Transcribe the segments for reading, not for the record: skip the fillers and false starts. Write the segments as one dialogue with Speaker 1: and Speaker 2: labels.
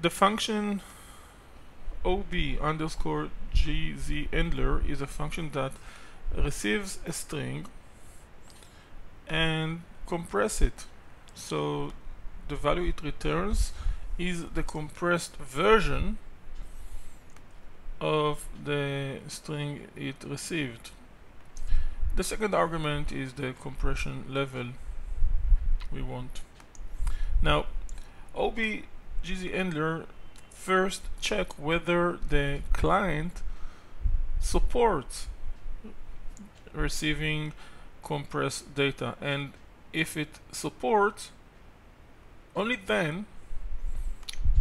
Speaker 1: the function ob underscore gz handler is a function that receives a string and compress it. So the value it returns is the compressed version of the string it received. The second argument is the compression level we want. Now, obgzhandler first check whether the client supports receiving compressed data, and if it supports, only then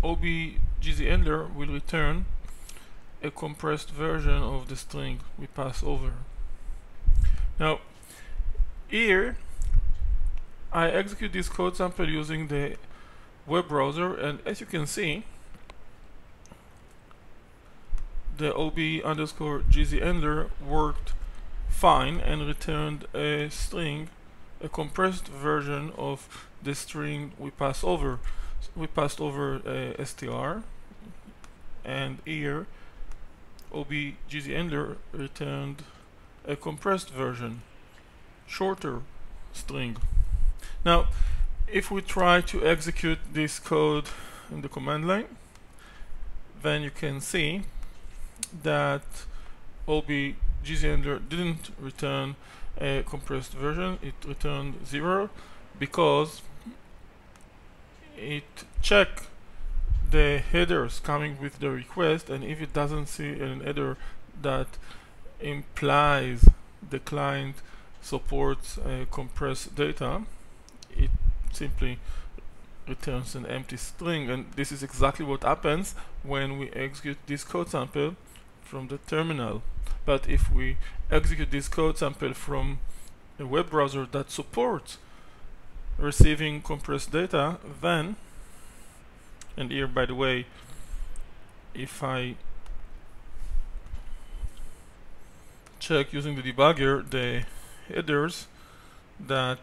Speaker 1: obgzhandler will return a compressed version of the string we pass over. Now, here I execute this code sample using the web browser, and as you can see, the ob underscore gz handler worked fine and returned a string, a compressed version of the string we passed over. So we passed over str, and here obgzhandler returned a compressed version, shorter string. Now, if we try to execute this code in the command line, then you can see that obgzhandler didn't return a compressed version. It returned 0 because it checked the headers coming with the request, and if it doesn't see an header that implies the client supports compressed data, it simply returns an empty string. And this is exactly what happens when we execute this code sample from the terminal. But if we execute this code sample from a web browser that supports receiving compressed data, then, and here by the way, if I check using the debugger the headers that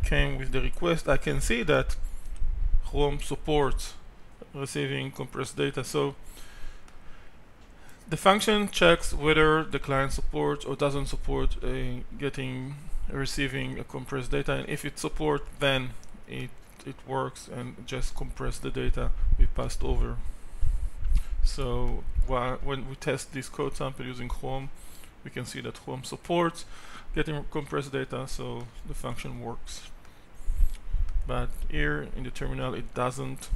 Speaker 1: came with the request, I can see that Chrome supports receiving compressed data. So the function checks whether the client supports or doesn't support receiving a compressed data, and if it supports, then it works and just compress the data we passed over. So when we test this code sample using Chrome, we can see that Chrome supports getting compressed data, so the function works. But here in the terminal it doesn't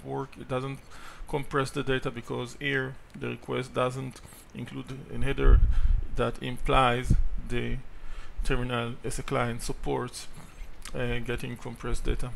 Speaker 1: work. It doesn't compress the data because here the request doesn't include a header that implies the terminal as a client supports getting compressed data.